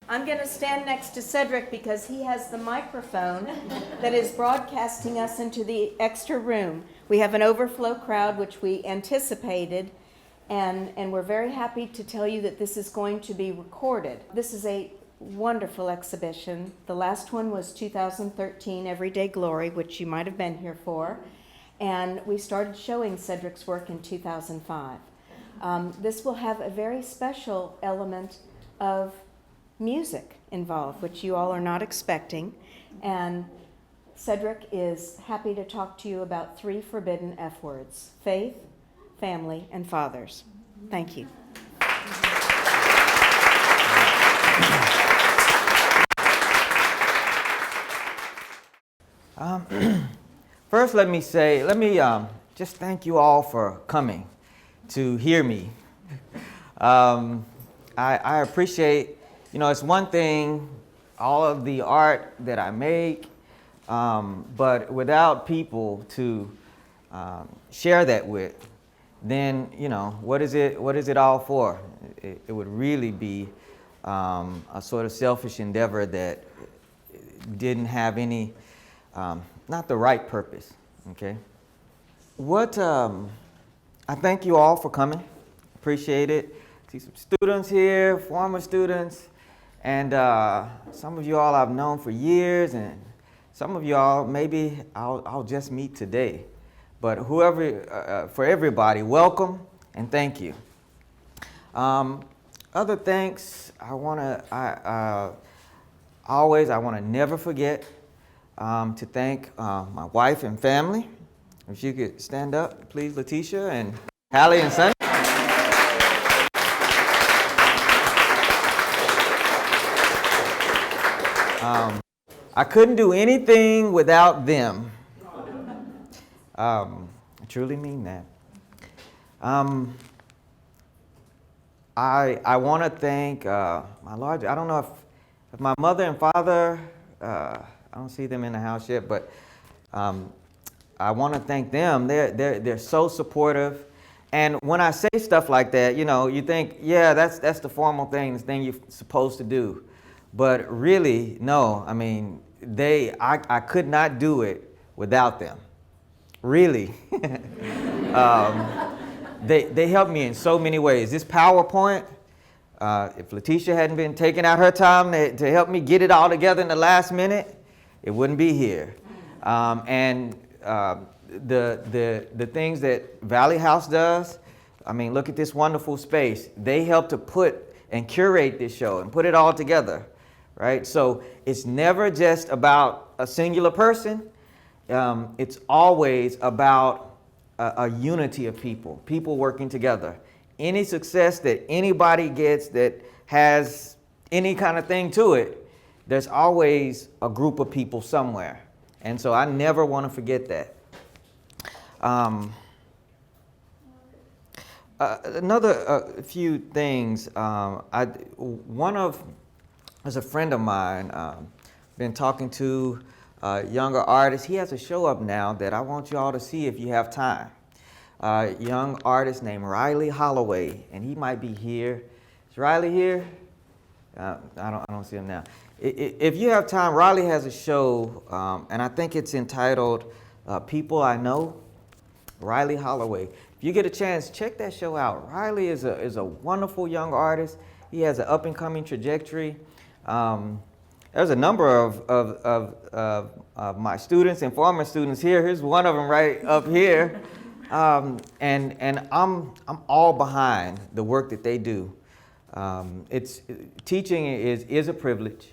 I'm going to stand next to Sedrick because he has the microphone that is broadcasting us into the extra room. We have an overflow crowd, which we anticipated, and we're very happy to tell you that this is going to be recorded. This is a wonderful exhibition. The last one was 2013, Everyday Glory, which you might have been here for, and we started showing Sedrick's work in 2005. This will have a very special element of music involved, which you all are not expecting. And Sedrick is happy to talk to you about 3 forbidden F words: faith, family, and fathers. Thank you. First, let me just thank you all for coming to hear me. I appreciate, it's one thing, all of the art that I make, but without people to share that with, then, what is it all for? It would really be a sort of selfish endeavor that didn't have any, not the right purpose, okay? I thank you all for coming. Appreciate it. See some students here, former students, and some of you all I've known for years, and some of you all maybe I'll just meet today. But whoever, for everybody, welcome and thank you. Other thanks, I want to never forget to thank my wife and family. If you could stand up, please, Letitia and Hallie and Sonny. I couldn't do anything without them. I truly mean that. I want to thank I don't know if my mother and father, I don't see them in the house yet, but I want to thank them. They're so supportive. And when I say stuff like that, you think, yeah, that's the formal thing, the thing you're supposed to do. But really, no, I mean, I could not do it without them. Really. They helped me in so many ways. This PowerPoint, if Letitia hadn't been taking out her time to help me get it all together in the last minute, it wouldn't be here. And the things that Valley House does, I mean, look at this wonderful space. They help to put and curate this show and put it all together, right? So it's never just about a singular person. It's always about a unity of people working together. Any success that anybody gets that has any kind of thing to it, there's always a group of people somewhere. And so I never want to forget that. Another few things. There's a friend of mine, been talking to younger artist. He has a show up now that I want you all to see if you have time. Young artist named Riley Holloway, and he might be here. Is Riley here? I don't see him now. If you have time, Riley has a show, and I think it's entitled People I Know. Riley Holloway. If you get a chance, check that show out. Riley is a wonderful young artist. He has an up-and-coming trajectory. There's a number of my students and former students here. Here's one of them right up here. And I'm all behind the work that they do. Teaching is a privilege,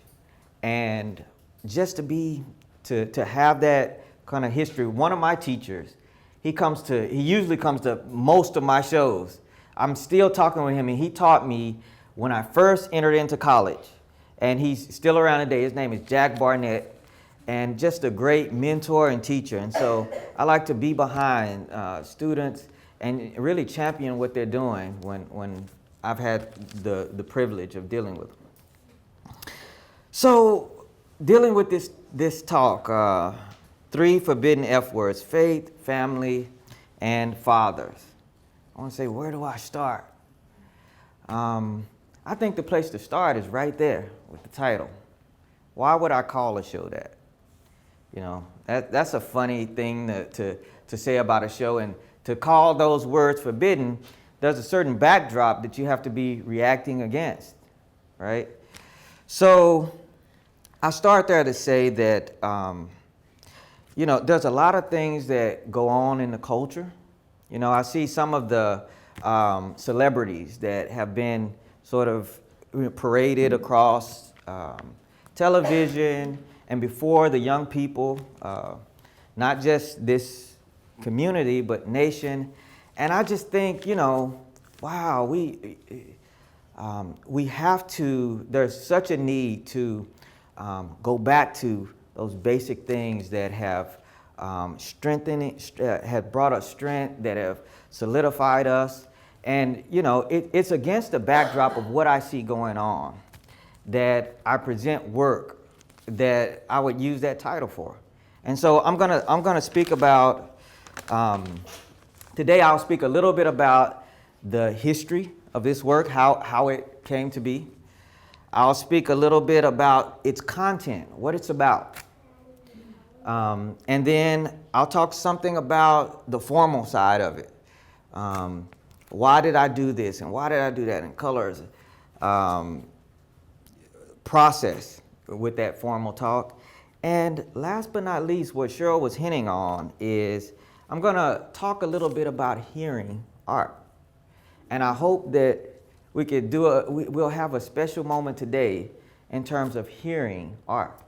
and just to have that kind of history. One of my teachers, he usually comes to most of my shows. I'm still talking with him, and he taught me when I first entered into college, and he's still around today. His name is Jack Barnett, and just a great mentor and teacher. And so I like to be behind students and really champion what they're doing when I've had the privilege of dealing with them. So dealing with this talk, 3 forbidden F words: faith, family, and fathers. I want to say, where do I start? I think the place to start is right there with the title. Why would I call a show that? You know, that's a funny thing to say about a show, and to call those words forbidden, there's a certain backdrop that you have to be reacting against, right? So I start there to say that, you know, there's a lot of things that go on in the culture. You know, I see some of the celebrities that have been sort of paraded across television and before the young people, not just this community, but nation. And I just think, you know, wow, we have to, there's such a need to go back to those basic things that have have brought us strength, that have solidified us. And, you know, it's against the backdrop of what I see going on that I present work that I would use that title for. And so I'm gonna speak about, today I'll speak a little bit about the history of this work, how it came to be. I'll speak a little bit about its content, what it's about. And then I'll talk something about the formal side of it. Why did I do this and why did I do that, and colors, process with that formal talk. And last but not least, what Cheryl was hinting on is I'm going to talk a little bit about hearing art. And I hope that we could we'll have a special moment today in terms of hearing art.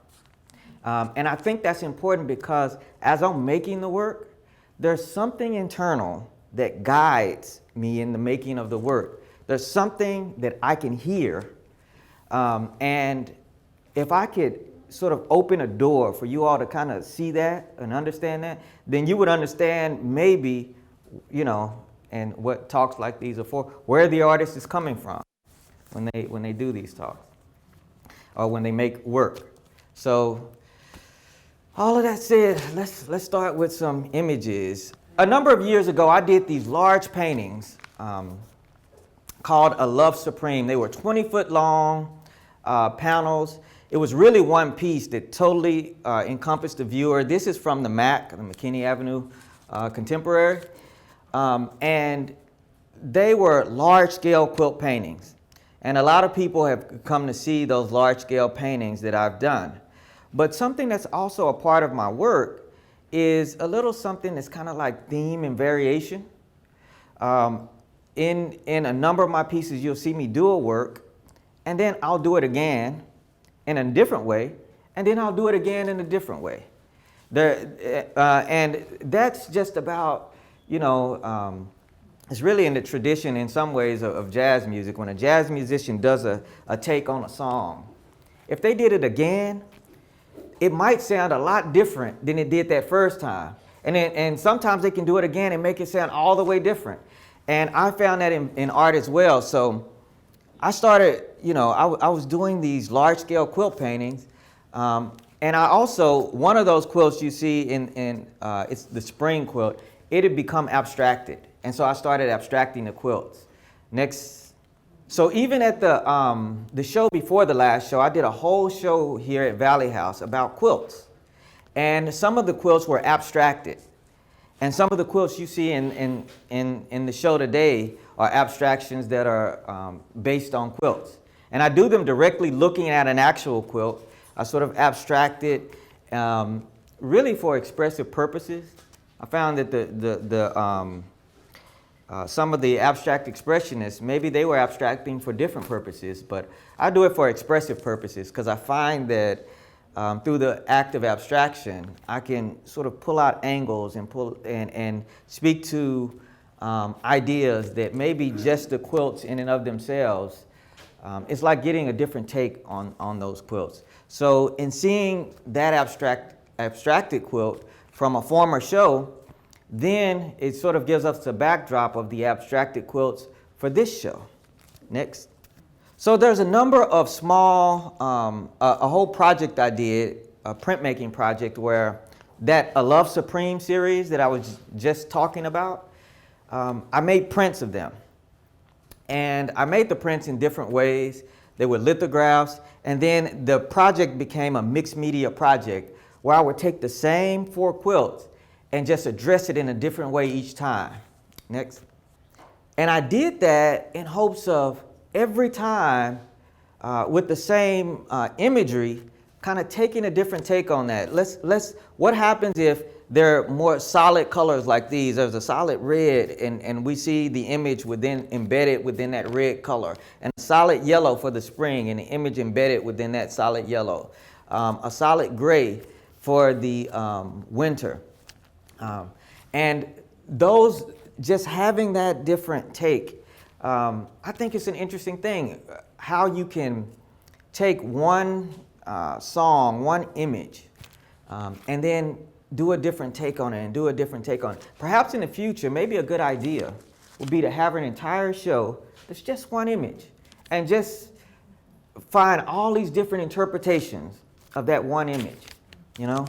And I think that's important because as I'm making the work, there's something internal that guides me in the making of the work. There's something that I can hear. And if I could sort of open a door for you all to kind of see that and understand that, then you would understand maybe, you know, and what talks like these are for, where the artist is coming from when they do these talks or when they make work. So all of that said, let's start with some images. A number of years ago, I did these large paintings called A Love Supreme. They were 20-foot long panels. It was really one piece that totally encompassed the viewer. This is from the MAC, the McKinney Avenue Contemporary. And they were large-scale quilt paintings. And a lot of people have come to see those large-scale paintings that I've done. But something that's also a part of my work is a little something that's kind of like theme and variation. In a number of my pieces, you'll see me do a work, and then I'll do it again in a different way, and then I'll do it again in a different way. And that's just about, you know, it's really in the tradition in some ways of jazz music. When a jazz musician does a take on a song, if they did it again, it might sound a lot different than it did that first time. And sometimes they can do it again and make it sound all the way different. And I found that in art as well. So I started, you know, I was doing these large-scale quilt paintings. And I also, one of those quilts you see it's the spring quilt, it had become abstracted. And so I started abstracting the quilts. Next. So even at the show before the last show, I did a whole show here at Valley House about quilts. And some of the quilts were abstracted. And some of the quilts you see in the show today are abstractions that are based on quilts. And I do them directly looking at an actual quilt. I sort of abstract it really for expressive purposes. I found that some of the abstract expressionists, maybe they were abstracting for different purposes, but I do it for expressive purposes because I find that through the act of abstraction, I can sort of pull out angles and speak to ideas that maybe just the quilts in and of themselves, it's like getting a different take on those quilts. So in seeing that abstracted quilt from a former show, then it sort of gives us the backdrop of the abstracted quilts for this show. Next. So there's a number of small, a whole project I did, a printmaking project where that A Love Supreme series that I was just talking about, I made prints of them. And I made the prints in different ways. They were lithographs. And then the project became a mixed media project where I would take the same 4 quilts and just address it in a different way each time. Next. And I did that in hopes of every time with the same imagery, kind of taking a different take on that. What happens if there are more solid colors like these? There's a solid red, and we see the image embedded within that red color, and a solid yellow for the spring, and the image embedded within that solid yellow. A solid gray for the winter. And those, just having that different take, I think it's an interesting thing, how you can take one song, one image, and then do a different take on it, Perhaps in the future, maybe a good idea would be to have an entire show that's just one image and just find all these different interpretations of that one image, you know?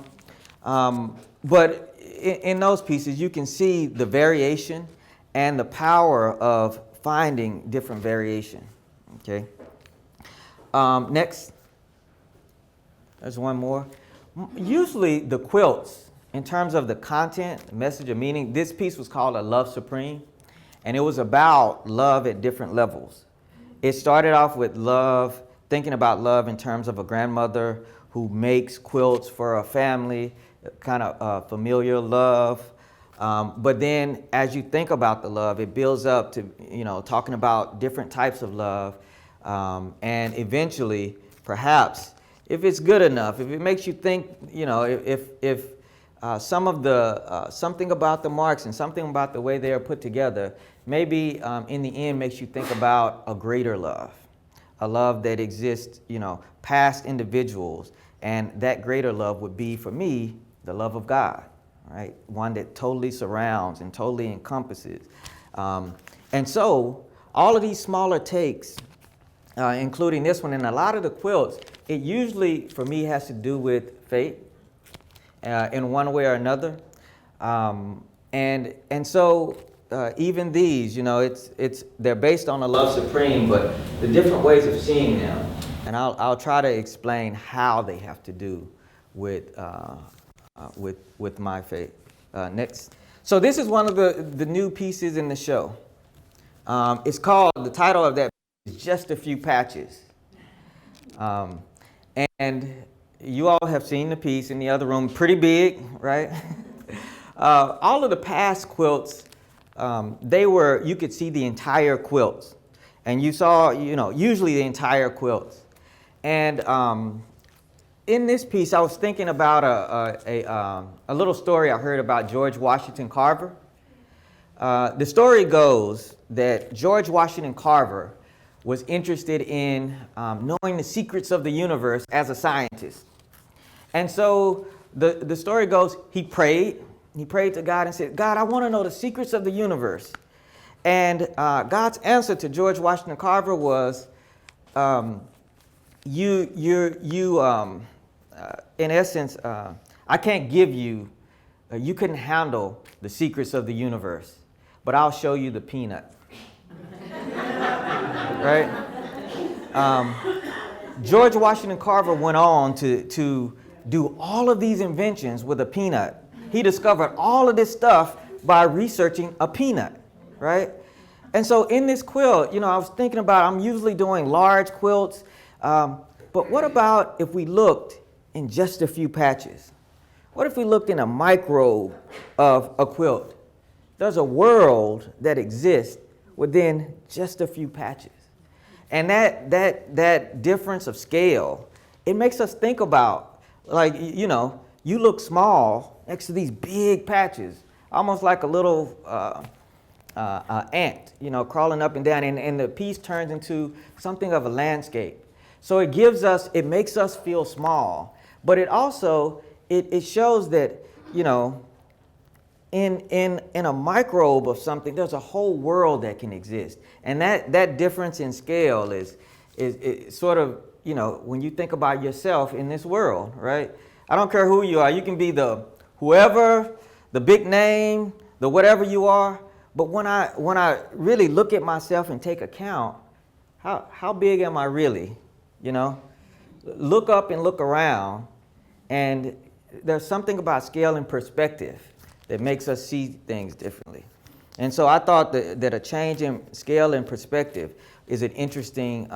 But in those pieces, you can see the variation and the power of finding different variation, okay? Next, there's one more. Usually the quilts, in terms of the content, the message, or meaning, this piece was called A Love Supreme, and it was about love at different levels. It started off with love, thinking about love in terms of a grandmother who makes quilts for a family, kind of familiar love. But then as you think about the love, it builds up to, talking about different types of love. And eventually, perhaps, if it's good enough, if it makes you think, if something about the marks and something about the way they are put together, maybe in the end makes you think about a greater love, a love that exists, past individuals. And that greater love would be, for me, the love of God, right? One that totally surrounds and totally encompasses. And so all of these smaller takes, including this one, and a lot of the quilts, it usually, for me, has to do with faith in one way or another. And so even these, they're based on a love supreme, but the different ways of seeing them. And I'll try to explain how they have to do with my faith. Next. So this is one of the new pieces in the show. It's called, the title of that is Just a Few Patches. And you all have seen the piece in the other room, pretty big, right? All of the past quilts, you could see the entire quilts. And you saw, usually the entire quilts. And in this piece, I was thinking about a little story I heard about George Washington Carver. The story goes that George Washington Carver was interested in knowing the secrets of the universe as a scientist. And so the story goes, he prayed to God and said, God, I want to know the secrets of the universe. And God's answer to George Washington Carver was, in essence, I can't give you, you couldn't handle the secrets of the universe, but I'll show you the peanut. Right? George Washington Carver went on to do all of these inventions with a peanut. He discovered all of this stuff by researching a peanut, right? And so in this quilt, I was thinking about, I'm usually doing large quilts, but what about if we looked in just a few patches? What if we looked in a microbe of a quilt? There's a world that exists within just a few patches. And that difference of scale, it makes us think about, you look small next to these big patches, almost like a little ant, crawling up and down, and the piece turns into something of a landscape. So it makes us feel small, but it also, it shows that, in a microbe of something, there's a whole world that can exist. And that difference in scale is sort of, when you think about yourself in this world, right? I don't care who you are. You can be the whoever, the big name, the whatever you are, But when I really look at myself and take account, how big am I really? You know, look up and look around, and there's something about scale and perspective that makes us see things differently. And so I thought that a change in scale and perspective is an interesting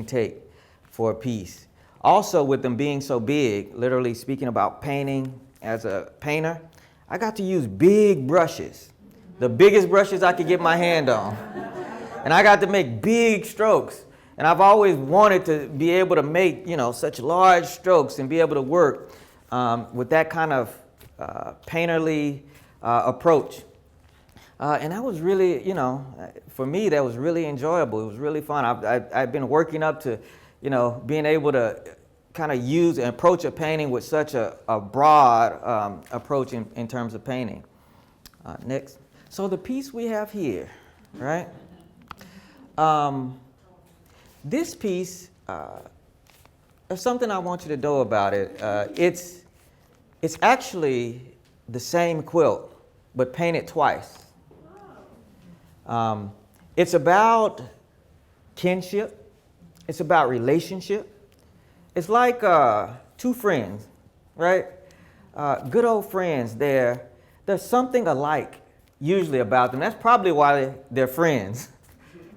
take for a piece. Also, with them being so big, literally speaking about painting as a painter, I got to use big brushes, the biggest brushes I could get my hand on. And I got to make big strokes. And I've always wanted to be able to make, such large strokes and be able to work with that kind of painterly approach. And that was really, for me, that was really enjoyable. It was really fun. I've been working up to, being able to kind of use and approach a painting with such a broad approach in terms of painting. Next. So the piece we have here, right? This piece, there's something I want you to know about it. It's actually the same quilt, but painted twice. It's about kinship. It's about relationship. It's like two friends, right? Good old friends. There's something alike usually about them. That's probably why they're friends.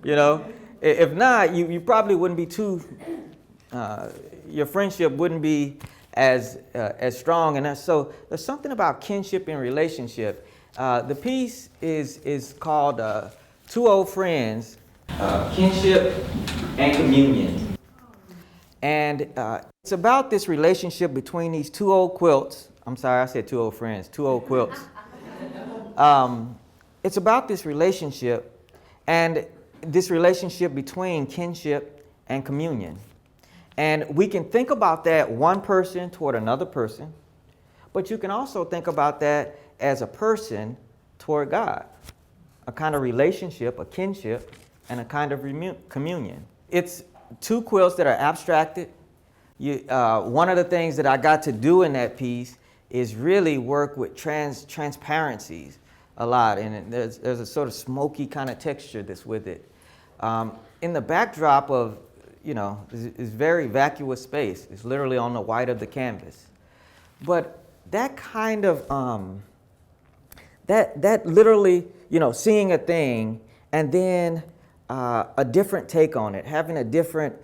If not, you probably wouldn't be your friendship wouldn't be as strong. And so there's something about kinship and relationship. The piece is called Two Old Friends, Kinship and Communion. And it's about this relationship between these two old quilts. I'm sorry, I said two old friends, two old quilts. It's about this relationship, and this relationship between kinship and communion. And we can think about that one person toward another person, but you can also think about that as a person toward God, a kind of relationship, a kinship, and a kind of communion. It's two quilts that are abstracted. One of the things that I got to do in that piece is really work with transparencies a lot, and there's a sort of smoky kind of texture that's with it. In the backdrop of, is very vacuous space. It's literally on the white of the canvas. But that kind of, that literally, seeing a thing and then a different take on it, having a different,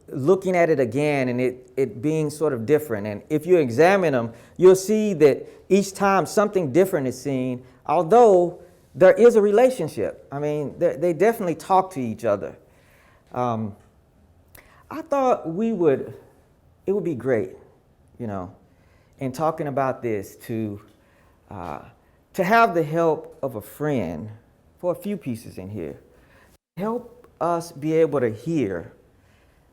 looking at it again and it being sort of different. And if you examine them, you'll see that each time something different is seen, although there is a relationship. I mean, they definitely talk to each other. I thought it would be great, in talking about this to have the help of a friend for a few pieces in here. Help us be able to hear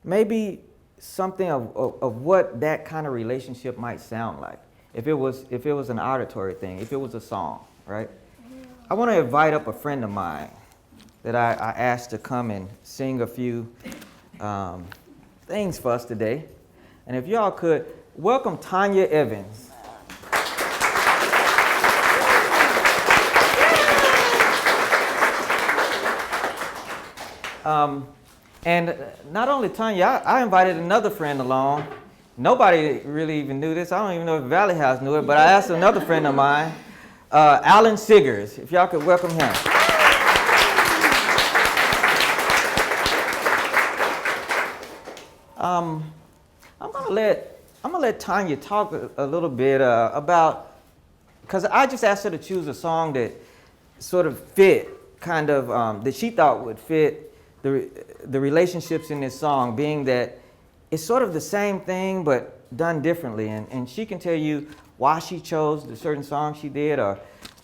maybe something of what that kind of relationship might sound like. If it was an auditory thing, if it was a song, right? I want to invite up a friend of mine that I asked to come and sing a few things for us today. And if y'all could, welcome Tanya Evans. And not only Tanya, I invited another friend along. Nobody really even knew this. I don't even know if Valley House knew it, but I asked another friend of mine, Alan Siggers, if y'all could welcome him. I'm gonna let Tanya talk a little bit about, because I just asked her to choose a song that sort of fit, kind of that she thought would fit the relationships in this song, being that it's sort of the same thing but done differently, and she can tell you why she chose the certain song she did, or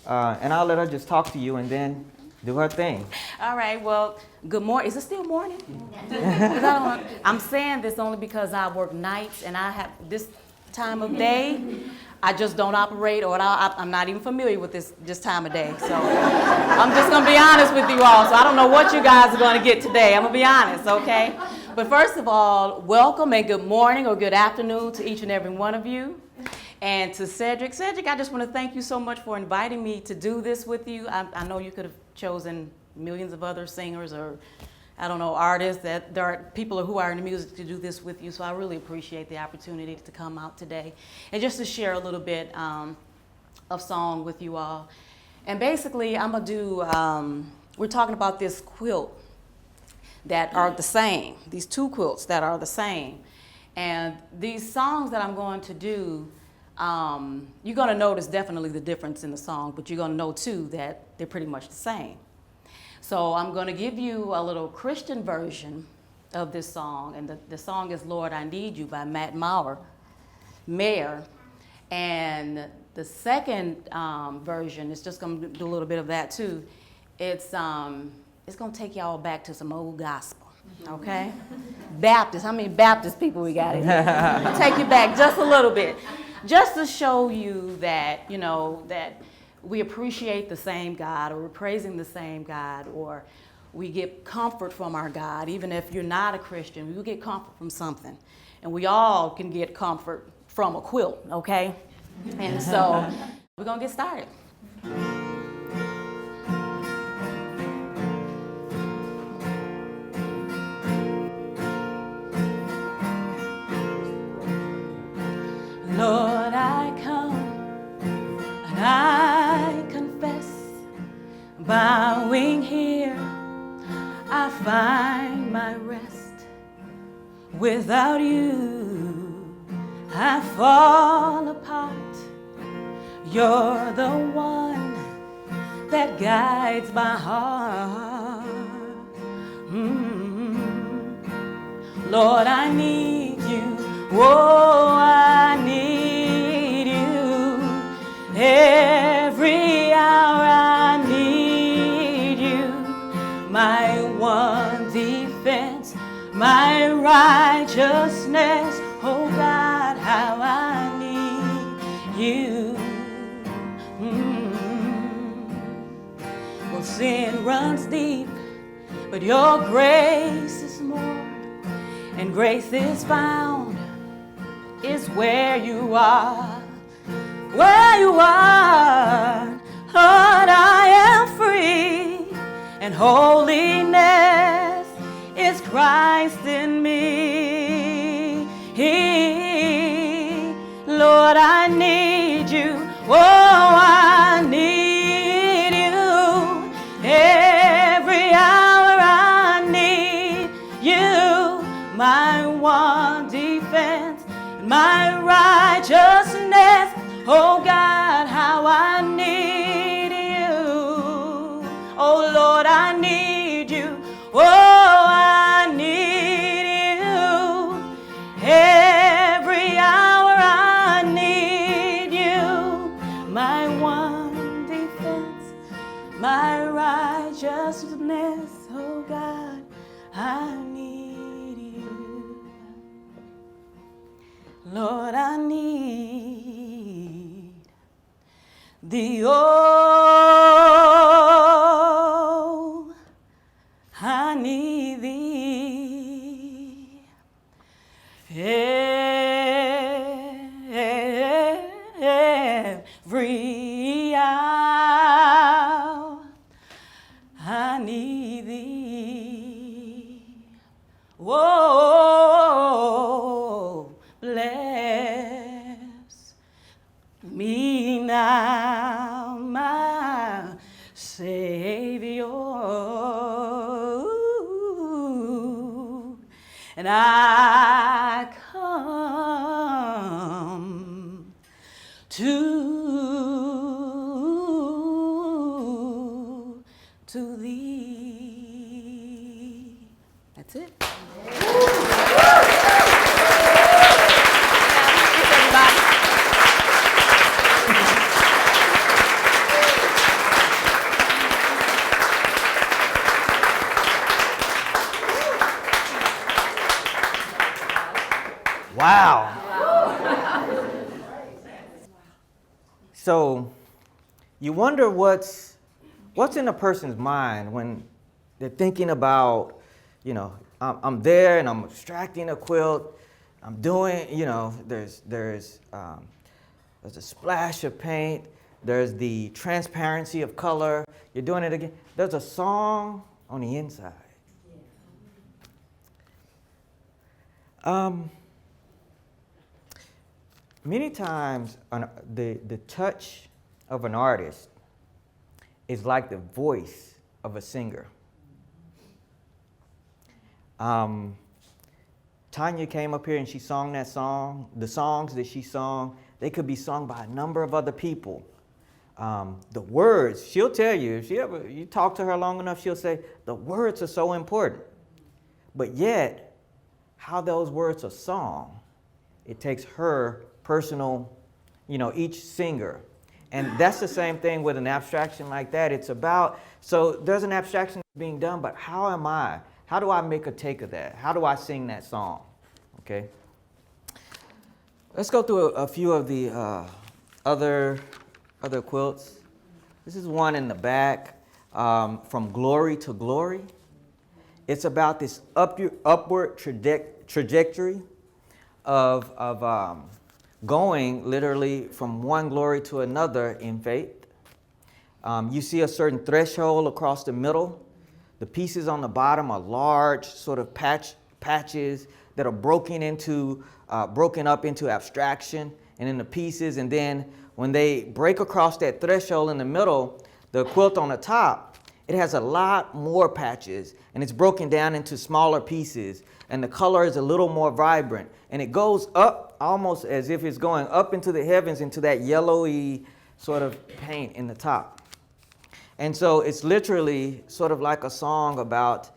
and I'll let her just talk to you and then do her thing. All right, well, good morning. Is it still morning? I'm saying this only because I work nights and I have this time of day. I just don't operate, or I'm not even familiar with this time of day. So I'm just going to be honest with you all. So I don't know what you guys are going to get today. I'm going to be honest, okay? But first of all, welcome and good morning or good afternoon to each and every one of you. And to Sedrick, I just want to thank you so much for inviting me to do this with you. I know you could have chosen millions of other singers or, I don't know, artists. That there are people who are in the music to do this with you. So I really appreciate the opportunity to come out today and just to share a little bit of song with you all. And basically, I'm gonna do. We're talking about this quilt that are the same. These two quilts that are the same, and these songs that I'm going to do. You're going to notice definitely the difference in the song, but you're going to know too that they're pretty much the same. So I'm going to give you a little Christian version of this song, and the song is Lord, I Need You by Matt Mayer. And the second version is just going to do a little bit of that too. It's going to take y'all back to some old gospel, okay? Baptist, how many Baptist people we got in here? Take you back just a little bit. Just to show you that, you know, that we appreciate the same God, or we're praising the same God, or we get comfort from our God. Even if you're not a Christian, we get comfort from something. And we all can get comfort from a quilt, okay? And so we're going to get started. Lord, I come and I confess, bowing here, I find my rest. Without you, I fall apart. You're the one that guides my heart. Lord, I need you. Oh, I need you. Every hour I need you. My one defense, my righteousness. Oh God, how I need you. Well, sin runs deep, but your grace is more. And grace is found is where you are, where you are. Lord, I am free, and holiness is Christ in me. Lord, I need you. Oh, I need you. Every hour I need you. My one defense, my righteousness. Oh God, how I need you. Oh Lord, I need you. Oh, I need you. Every hour I need you. My one defense, my righteousness. Oh God, I need you. Lord, I need thee. Oh, I need thee. Every hour I need thee. Whoa, bless me now, my Savior, and I come to thee. That's it. Wow. So you wonder what's in a person's mind when they're thinking about, you know, I'm there and I'm extracting a quilt. I'm doing, you know, there's there's a splash of paint, there's the transparency of color, you're doing it again. There's a song on the inside. Many times, the touch of an artist is like the voice of a singer. Tanya came up here and she sang that song. The songs that she sang, they could be sung by a number of other people. The words, she'll tell you, if you talk to her long enough, she'll say, the words are so important. But yet, how those words are sung, it takes her personal, each singer. And that's the same thing with an abstraction like that. It's about, so there's an abstraction being done, but how do I make a take of that? How do I sing that song? Okay. Let's go through a few of the other quilts. This is one in the back, From Glory to Glory. It's about this upward trajectory of going literally from one glory to another in faith. You see a certain threshold across the middle. The pieces on the bottom are large sort of patches that are broken up into abstraction and into pieces. And then when they break across that threshold in the middle, the quilt on the top, it has a lot more patches and it's broken down into smaller pieces. And the color is a little more vibrant. And it goes up almost as if it's going up into the heavens, into that yellowy sort of paint in the top. And so it's literally sort of like a song about,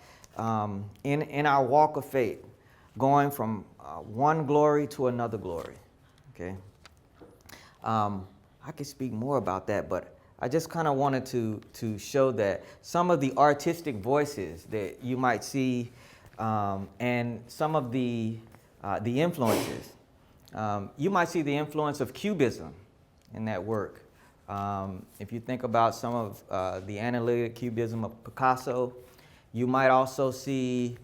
in our walk of faith, going from one glory to another glory. Okay. I could speak more about that, but I just kind of wanted to show that some of the artistic voices that you might see, and some of the influences. You might see the influence of Cubism in that work. If you think about some of the analytic Cubism of Picasso, you might also see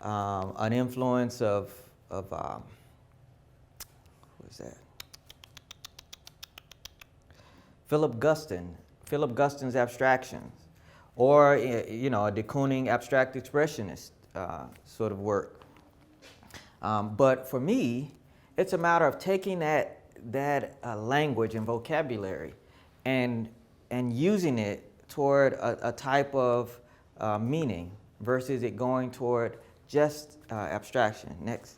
an influence of what is that? Philip Guston's abstractions, or a de Kooning abstract expressionist sort of work. But for me, it's a matter of taking that language and vocabulary and using it toward a type of meaning versus it going toward just abstraction. Next.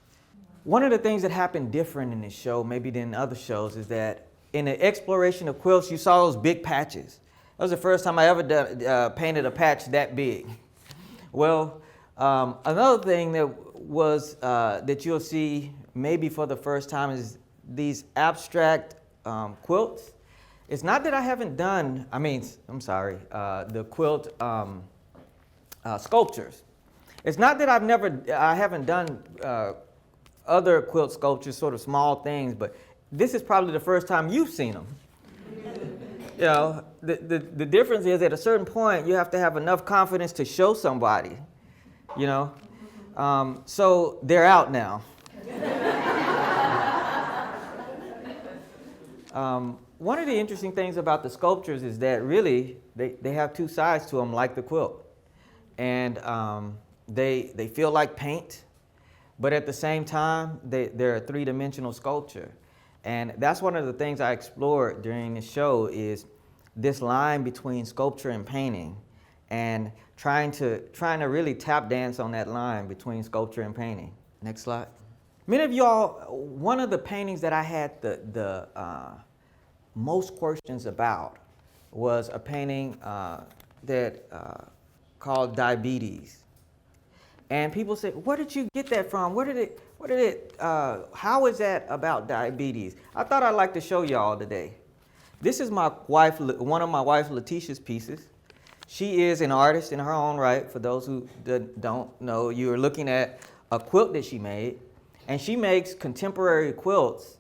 One of the things that happened different in this show, maybe than other shows, is that in the exploration of quilts, you saw those big patches. That was the first time I ever painted a patch that big. Well, another thing that you'll see maybe for the first time is these abstract quilts. It's not that I haven't done, the quilt sculptures. It's not that I haven't done other quilt sculptures, sort of small things, but this is probably the first time you've seen them. The difference is at a certain point, you have to have enough confidence to show somebody, so they're out now. One of the interesting things about the sculptures is that really they have two sides to them, like the quilt. And they feel like paint, but at the same time, they're a three-dimensional sculpture. And that's one of the things I explored during the show is this line between sculpture and painting, and trying to really tap dance on that line between sculpture and painting. Next slide. Many of y'all, one of the paintings that I had the most questions about was a painting called Diabetes. And people say, where did you get that from? How is that about diabetes? I thought I'd like to show y'all today. This is my wife, one of my wife Letitia's pieces. She is an artist in her own right. For those who don't know, you are looking at a quilt that she made. And she makes contemporary quilts.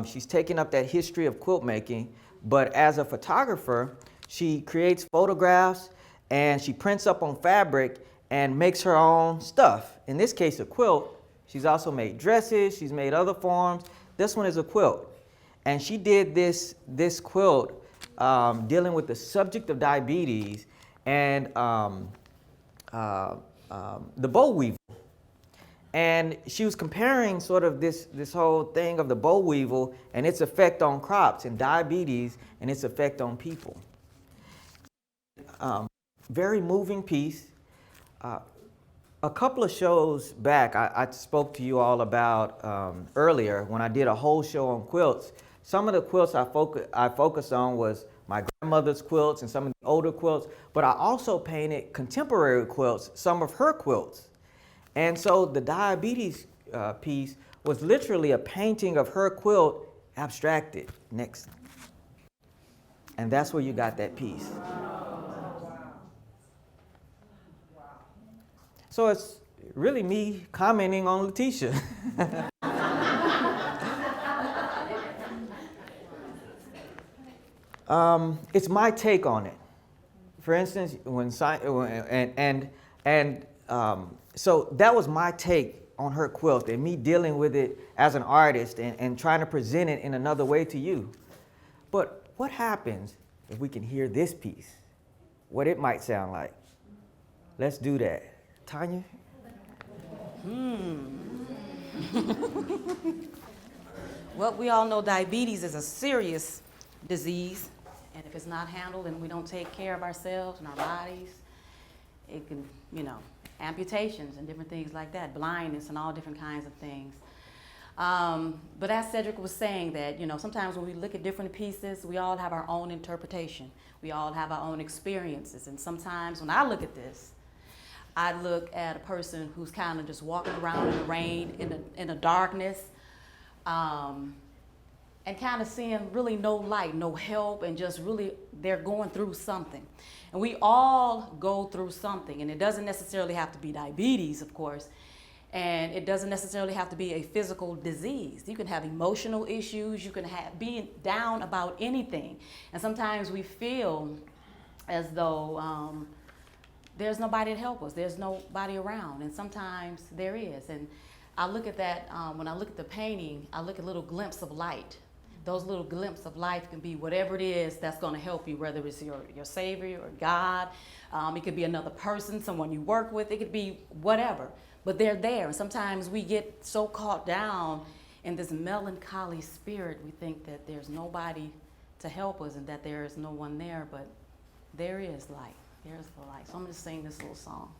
She's taken up that history of quilt making. But as a photographer, she creates photographs and she prints up on fabric and makes her own stuff. In this case, a quilt. She's also made dresses. She's made other forms. This one is a quilt. And she did this quilt dealing with the subject of diabetes and the boll weevil. And she was comparing sort of this whole thing of the boll weevil and its effect on crops and diabetes and its effect on people. Very moving piece. A couple of shows back, I spoke to you all about earlier when I did a whole show on quilts. Some of the quilts I focused on was my grandmother's quilts and some of the older quilts, but I also painted contemporary quilts, some of her quilts. And so the diabetes piece was literally a painting of her quilt abstracted next. And that's where you got that piece. So it's really me commenting on Letitia. It's my take on it. For instance, so that was my take on her quilt and me dealing with it as an artist and trying to present it in another way to you. But what happens if we can hear this piece? What it might sound like. Let's do that. Tanya? Well, we all know diabetes is a serious disease, and if it's not handled and we don't take care of ourselves and our bodies, it can, amputations and different things like that, blindness and all different kinds of things. But as Sedrick was saying that, sometimes when we look at different pieces, we all have our own interpretation. We all have our own experiences. And sometimes when I look at this, I look at a person who's kind of just walking around in the rain, in the darkness, and kind of seeing really no light, no help, and just really they're going through something. And we all go through something, and it doesn't necessarily have to be diabetes, of course, and it doesn't necessarily have to be a physical disease. You can have emotional issues, you can be down about anything, and sometimes we feel as though there's nobody to help us, there's nobody around, and sometimes there is. And I look at that, when I look at the painting, I look at little glimpses of light. Those little glimpses of life can be whatever it is that's going to help you, whether it's your Savior or God. It could be another person, someone you work with. It could be whatever. But they're there. And sometimes we get so caught down in this melancholy spirit, we think that there's nobody to help us and that there is no one there. But there is light. There's the light. So I'm going to sing this little song.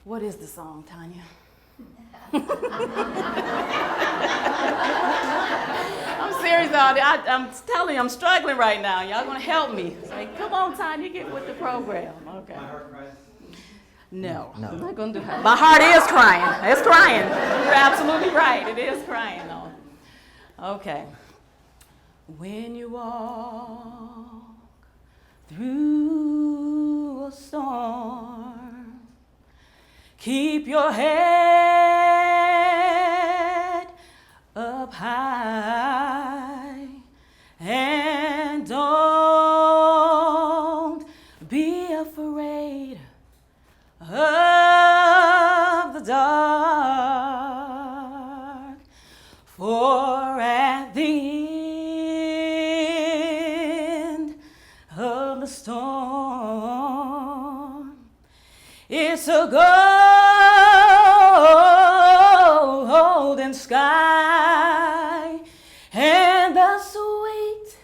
What is the song, Tanya? I'm serious, I'm telling you, I'm struggling right now. Y'all gonna help me. It's like, come on, Tanya, get with the program. Okay. My heart cries. No, I'm not gonna do that. My heart is crying. It's crying. You're absolutely right. It is crying, though. Okay. When you walk through a storm, keep your head up high and don't be afraid of the dark, for at the end of the storm, it's a golden sky and the sweet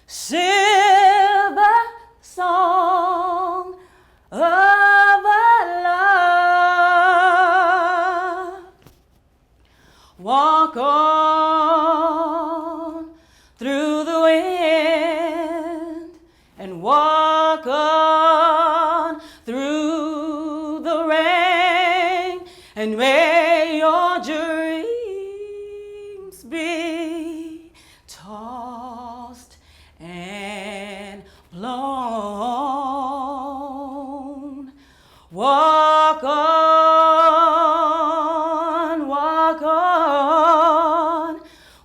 silver song of our love. Walk on through the wind and walk on through the rain, and may your dreams be tossed and blown. Walk on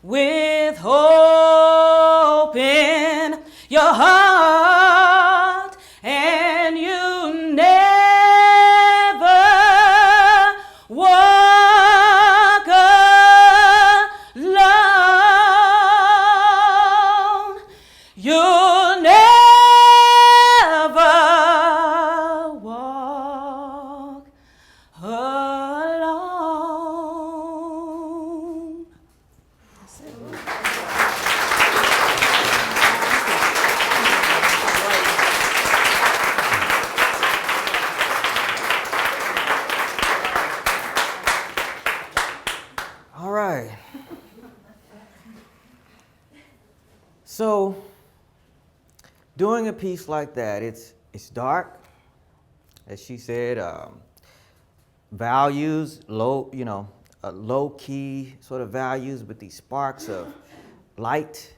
with hope in your heart So doing a piece like that, it's dark, as she said, values, low key sort of values, with these sparks of light,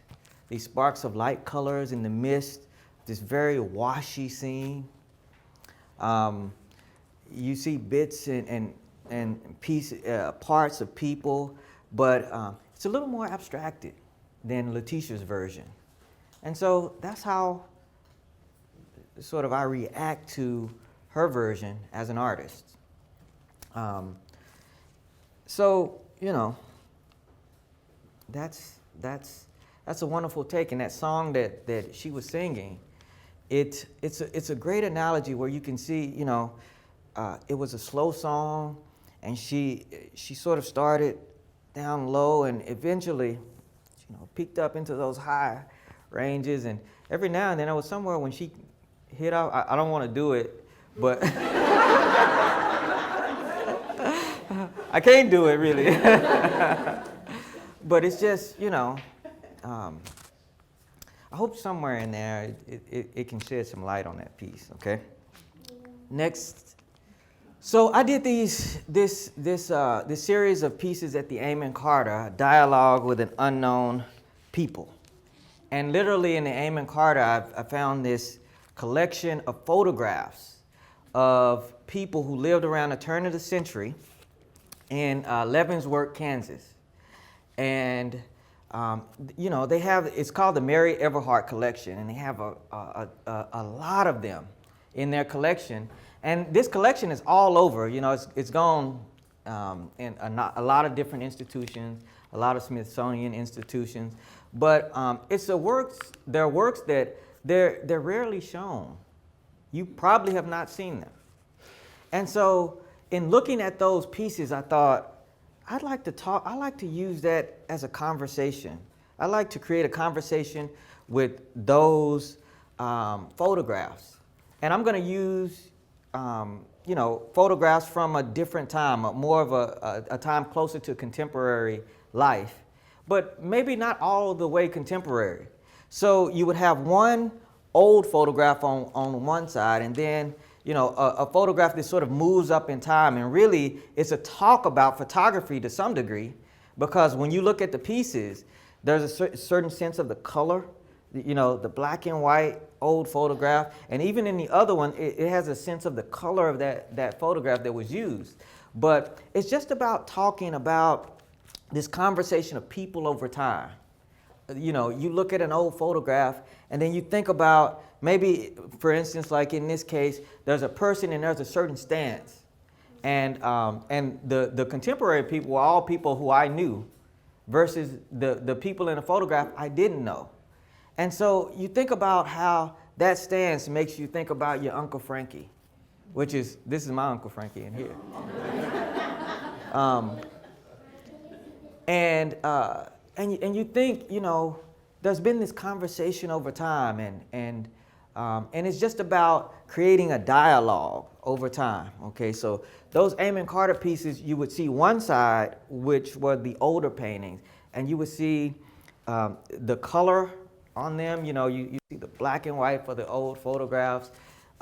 colors in the mist, this very washy scene. You see bits and parts of people, but it's a little more abstracted than Letitia's version. And so that's how sort of I react to her version as an artist. So, that's a wonderful take. And that song that she was singing, it's a great analogy where you can see, it was a slow song, and she sort of started down low and eventually, peaked up into those high ranges. And every now and then, I was somewhere when she hit out. I don't want to do it, but I can't do it really. But it's just, I hope somewhere in there it can shed some light on that piece. Okay. Next. So I did this series of pieces at the Amon Carter, a dialogue with an unknown people. And literally in the Amon Carter, I found this collection of photographs of people who lived around the turn of the century in Leavenworth, Kansas. And, they have, it's called the Mary Everhart Collection, and they have a lot of them in their collection. And this collection is all over, it's gone in a lot of different institutions, a lot of Smithsonian institutions. But they're works that they're rarely shown. You probably have not seen them. And so in looking at those pieces, I thought, I'd like to use that as a conversation. I'd like to create a conversation with those photographs. And I'm going to use photographs from a different time, more of a time closer to contemporary life, but maybe not all the way contemporary. So you would have one old photograph on one side, and then a photograph that sort of moves up in time. And really, it's a talk about photography to some degree, because when you look at the pieces, there's a certain sense of the color, the black and white old photograph, and even in the other one, it has a sense of the color of that photograph that was used. But it's just about talking about this conversation of people over time. You look at an old photograph, and then you think about maybe, for instance, like in this case, there's a person and there's a certain stance. And the contemporary people were all people who I knew versus the people in the photograph I didn't know. And so you think about how that stance makes you think about your Uncle Frankie, this is my Uncle Frankie in here. And you think, there's been this conversation over time, and it's just about creating a dialogue over time. Okay, so those Amon Carter pieces, you would see one side, which were the older paintings, and you would see the color on them. You see the black and white for the old photographs,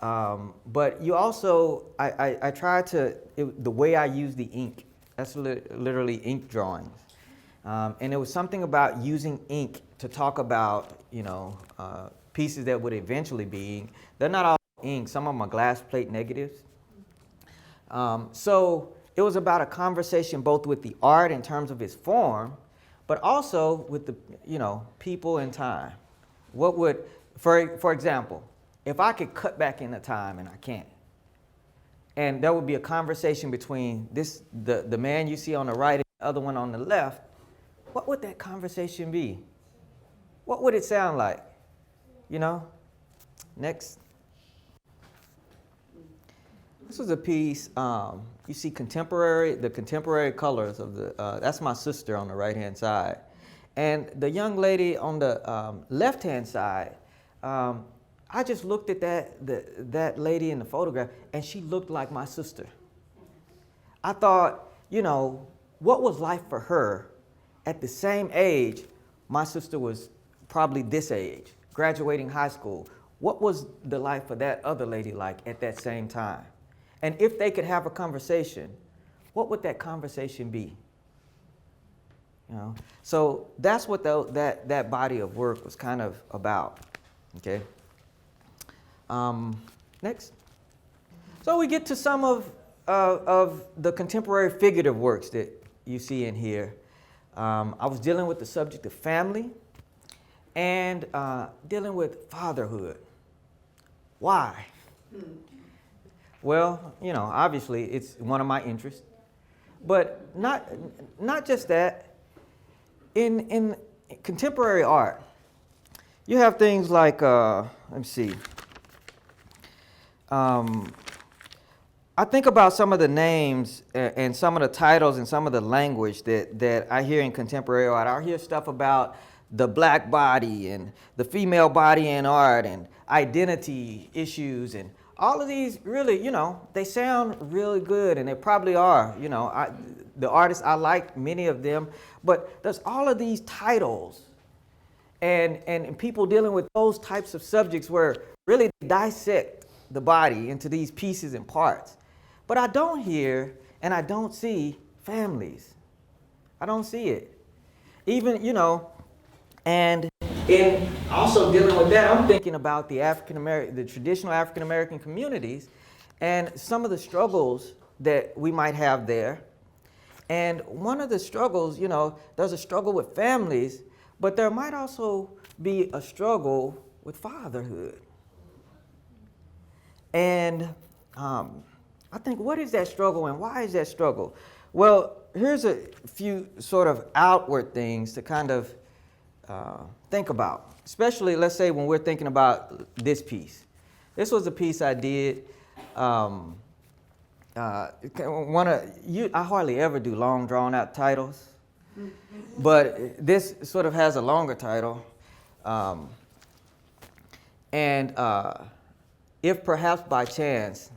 but you also, I tried to, the way I use the ink, that's literally ink drawings. And it was something about using ink to talk about, pieces that would eventually be ink. They're not all ink. Some of them are glass plate negatives. So it was about a conversation both with the art in terms of its form, but also with the, people and time. What would, for example, if I could cut back into time and I can't, and there would be a conversation between the man you see on the right and the other one on the left, what would that conversation be? What would it sound like? Next. This was a piece, you see the contemporary colors of that's my sister on the right-hand side. And the young lady on the left-hand side, I just looked at that lady in the photograph, and she looked like my sister. I thought, what was life for her at the same age my sister was probably this age, graduating high school. What was the life of that other lady like at that same time? And if they could have a conversation, what would that conversation be? You know, so that's what that body of work was kind of about. Okay. Next. So we get to some of the contemporary figurative works that you see in here. I was dealing with the subject of family and dealing with fatherhood. Why? Well, you know, obviously it's one of my interests, but not just that. In contemporary art, you have things like, let me see. I think about some of the names and some of the titles and some of the language that I hear in contemporary art. I hear stuff about the black body and the female body in art and identity issues, and all of these really, you know, they sound really good, and they probably are. You know, the artists, I like many of them, but there's all of these titles and people dealing with those types of subjects where really they dissect the body into these pieces and parts. But I don't hear and I don't see families. I don't see it. Even, you know, and in also dealing with that, I'm thinking about the the traditional African American communities and some of the struggles that we might have there. And one of the struggles, you know, there's a struggle with families, but there might also be a struggle with fatherhood. And I think, what is that struggle and why is that struggle? Well, here's a few sort of outward things to kind of think about, especially, let's say, when we're thinking about this piece. This was a piece I did. I hardly ever do long, drawn-out titles, but this sort of has a longer title. If perhaps by chance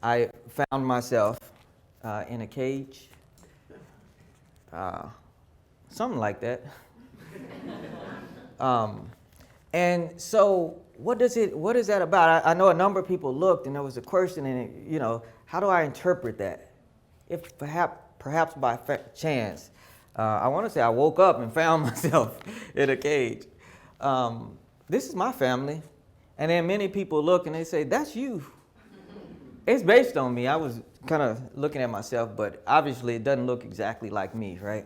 I found myself in a cage, something like that. And so what is that about? I know a number of people looked, and there was a question in it, you know, how do I interpret that? If perhaps by chance, I want to say I woke up and found myself in a cage. This is my family. And then many people look and they say, that's you. It's based on me. I was kind of looking at myself, but obviously it doesn't look exactly like me, right?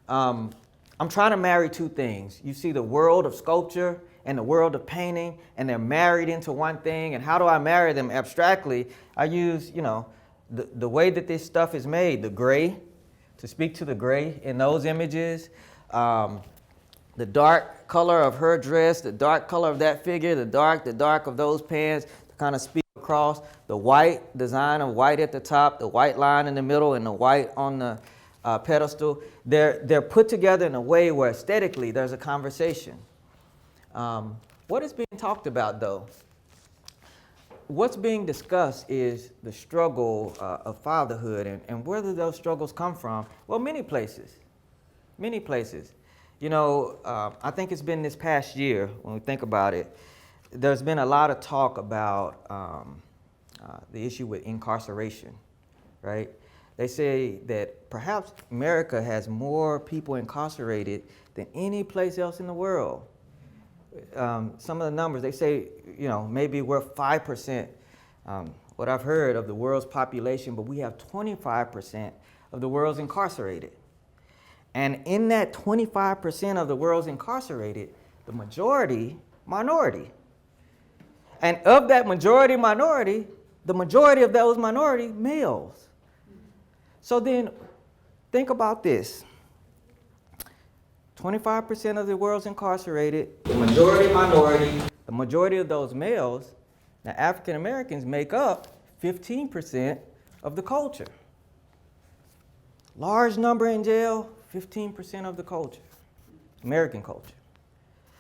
I'm trying to marry two things. You see the world of sculpture and the world of painting, and they're married into one thing. And how do I marry them abstractly? I use, you know, the way that this stuff is made, the gray, to speak to the gray in those images, the dark color of her dress, the dark color of that figure, the dark of those pants, to kind of speak across, the white design of white at the top, the white line in the middle, and the white on the pedestal. They're put together in a way where aesthetically there's a conversation. What is being talked about, though? What's being discussed is the struggle of fatherhood, and where do those struggles come from? Well, many places. Many places. You know, I think it's been this past year, when we think about it, there's been a lot of talk about the issue with incarceration, right? They say that perhaps America has more people incarcerated than any place else in the world. Some of the numbers, they say, you know, maybe we're 5%, what I've heard, of the world's population, but we have 25% of the world's incarcerated. And in that 25% of the world's incarcerated, the majority, minority. And of that majority, minority, the majority of those minority, males. So then, think about this. 25% of the world's incarcerated, the majority minority, the majority of those males. Now, African Americans make up 15% of the culture. Large number in jail, 15% of the culture, American culture.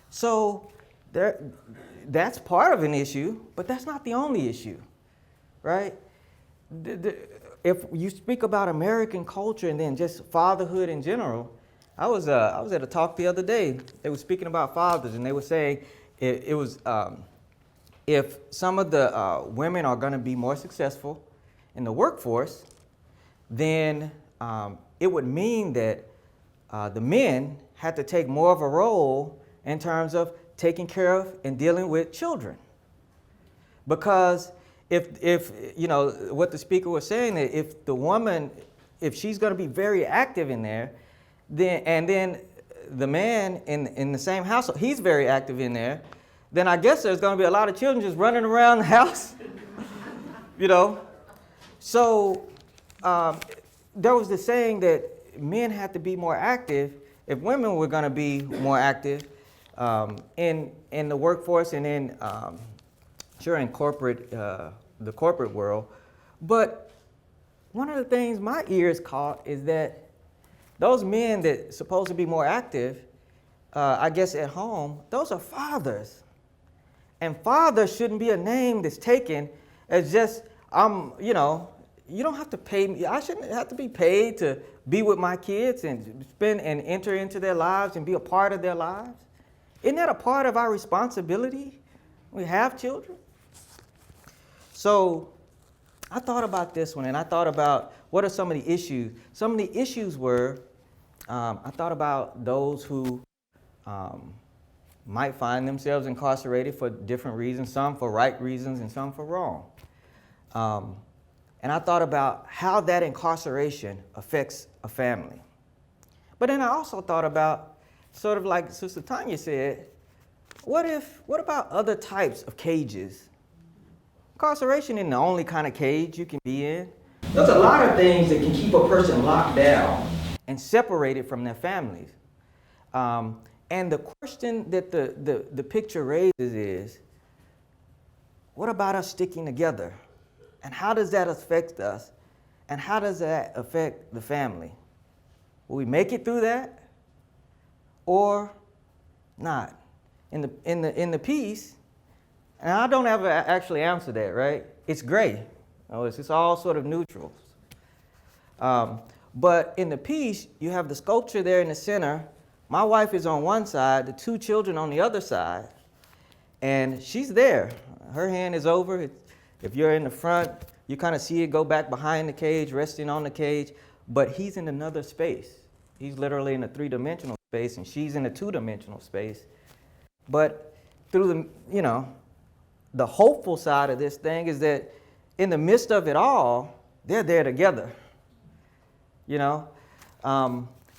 So that's part of an issue, but that's not the only issue, right? If you speak about American culture and then just fatherhood in general, I was at a talk the other day. They were speaking about fathers, and they were saying it was if some of the women are going to be more successful in the workforce, then it would mean that the men had to take more of a role in terms of taking care of and dealing with children. Because if you know what the speaker was saying, that if the woman, if she's going to be very active in there, then the man in the same household, he's very active in there, then I guess there's going to be a lot of children just running around the house, you know. So there was the saying that men had to be more active if women were going to be more active in the workforce and in sure in corporate the corporate world. But one of the things my ears caught is that those men that supposed to be more active, I guess at home, those are fathers. And father shouldn't be a name that's taken as just, you know, you don't have to pay me. I shouldn't have to be paid to be with my kids and spend and enter into their lives and be a part of their lives. Isn't that a part of our responsibility? We have children. So I thought about this one, and I thought about what are some of the issues. Some of the issues were, I thought about those who might find themselves incarcerated for different reasons, some for right reasons and some for wrong. And I thought about how that incarceration affects a family. But then I also thought about, sort of like Sister Tanya said, what about other types of cages? Incarceration isn't the only kind of cage you can be in. There's a lot of things that can keep a person locked down and separated from their families. And the question that the picture raises is, what about us sticking together? And how does that affect us? And how does that affect the family? Will we make it through that or not? In the piece, and I don't ever actually answer that, right? It's gray. It's all sort of neutrals. But in the piece, you have the sculpture there in the center. My wife is on one side, the two children on the other side, and she's there. Her hand is over. If you're in the front, you kind of see it go back behind the cage, resting on the cage, but he's in another space. He's literally in a three-dimensional space, and she's in a two-dimensional space. But through the hopeful side of this thing is that in the midst of it all, they're there together,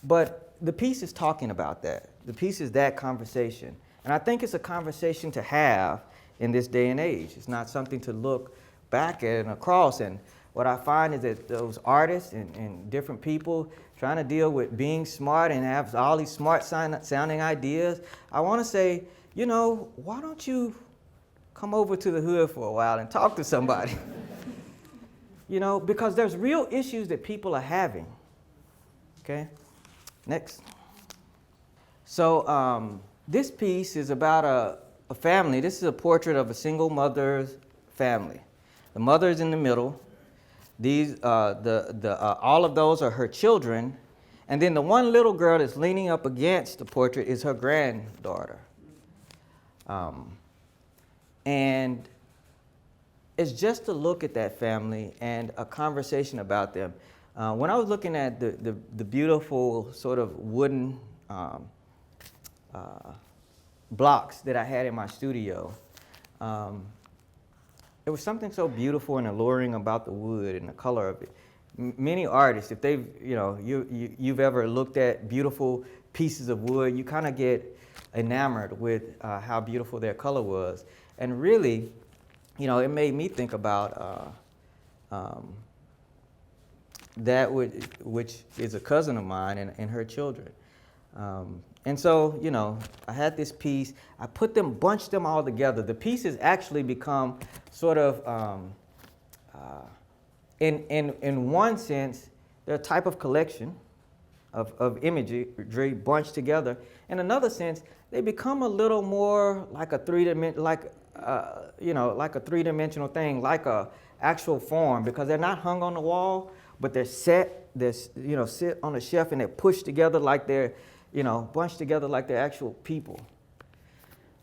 But the piece is talking about that. The piece is that conversation. And I think it's a conversation to have in this day and age. It's not something to look back at and across. And what I find is that those artists and different people trying to deal with being smart and have all these smart sounding ideas, I want to say, why don't you come over to the hood for a while and talk to somebody? Because there's real issues that people are having. Okay, next. So this piece is about a family. This is a portrait of a single mother's family. The mother is in the middle. These, all of those are her children. And then the one little girl that's leaning up against the portrait is her granddaughter. And it's just a look at that family and a conversation about them. When I was looking at the beautiful sort of wooden blocks that I had in my studio, there was something so beautiful and alluring about the wood and the color of it. Many artists, if they've, you've ever looked at beautiful pieces of wood, you kind of get enamored with how beautiful their color was. And really, it made me think about that which is a cousin of mine and her children. And so, I had this piece. I bunched them all together. The pieces actually become sort of, in one sense, they're a type of collection of imagery bunched together. In another sense, they become a little more like a three-dimensional thing, like a actual form, because they're not hung on the wall, but they're set sit on a shelf and they're pushed together like they're, bunched together like they're actual people.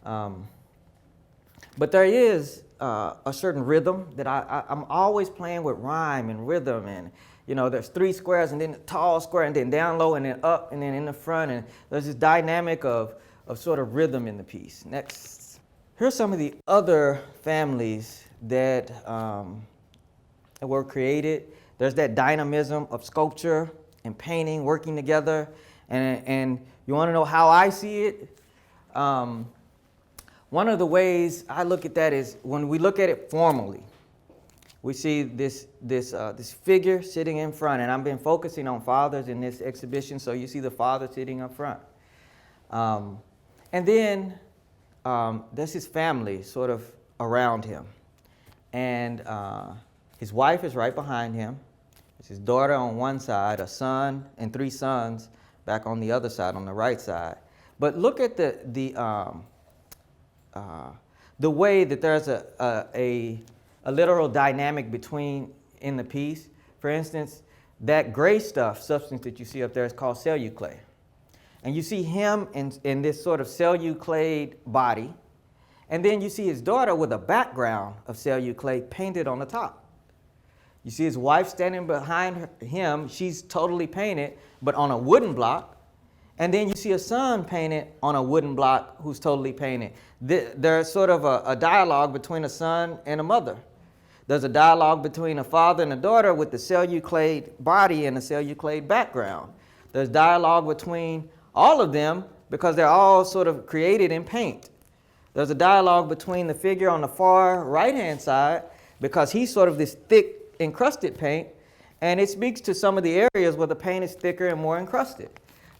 But there is a certain rhythm that I'm always playing with rhyme and rhythm, and there's 3 squares and then a tall square and then down low and then up and then in the front, and there's this dynamic of sort of rhythm in the piece. Next, here's some of the other families that were created. There's that dynamism of sculpture and painting working together, and you want to know how I see it? One of the ways I look at that is when we look at it formally. We see this figure sitting in front, and I've been focusing on fathers in this exhibition, so you see the father sitting up front. And then there's his family sort of around him. And his wife is right behind him. It's his daughter on one side, a son and 3 sons back on the other side, on the right side. But look at the way that there's a literal dynamic in the piece. For instance, that gray substance that you see up there is called celluclay. And you see him in this sort of celluclayed body. And then you see his daughter with a background of celluclay painted on the top. You see his wife standing behind him. She's totally painted, but on a wooden block. And then you see a son painted on a wooden block who's totally painted. There's sort of a dialogue between a son and a mother. There's a dialogue between a father and a daughter with the celluclayed body and the celluclayed background. There's dialogue between all of them because they're all sort of created in paint. There's a dialogue between the figure on the far right-hand side because he's sort of this thick, encrusted paint, and it speaks to some of the areas where the paint is thicker and more encrusted.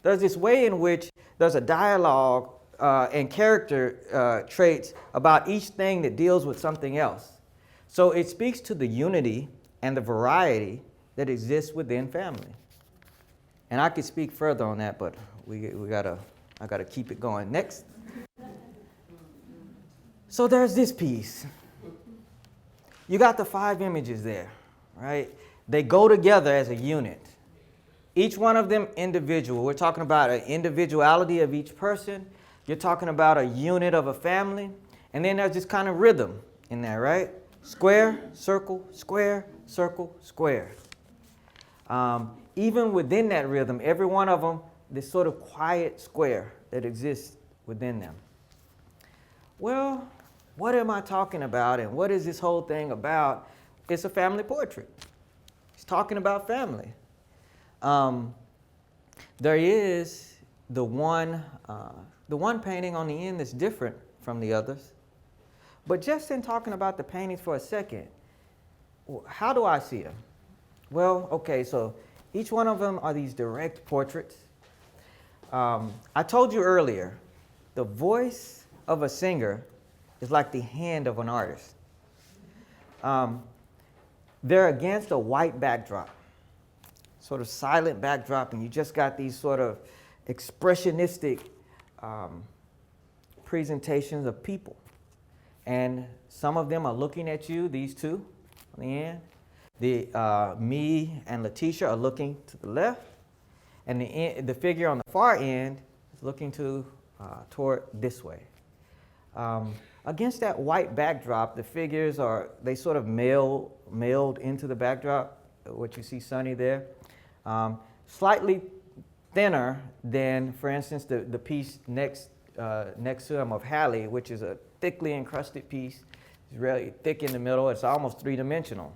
There's this way in which there's a dialogue and character traits about each thing that deals with something else. So it speaks to the unity and the variety that exists within family. And I could speak further on that, but I gotta keep it going. Next. So there's this piece. You got the 5 images there, right? They go together as a unit. Each one of them individual. We're talking about an individuality of each person. You're talking about a unit of a family. And then there's this kind of rhythm in there, right? Square, circle, square, circle, square. Even within that rhythm, every one of them, this sort of quiet square that exists within them. Well, what am I talking about, and what is this whole thing about? It's a family portrait. It's talking about family. There is the one painting on the end that's different from the others. But just in talking about the paintings for a second, how do I see them? Well, okay, so each one of them are these direct portraits. I told you earlier, the voice of a singer is like the hand of an artist. They're against a white backdrop, sort of silent backdrop, and you just got these sort of expressionistic presentations of people. And some of them are looking at you, these two on the end. Me and Letitia are looking to the left, and the figure on the far end is looking toward this way. Against that white backdrop, the figures they sort of mailed into the backdrop, what you see Sonny there. Slightly thinner than, for instance, the piece next to him of Hallie, which is a thickly encrusted piece. It's really thick in the middle. It's almost 3-dimensional.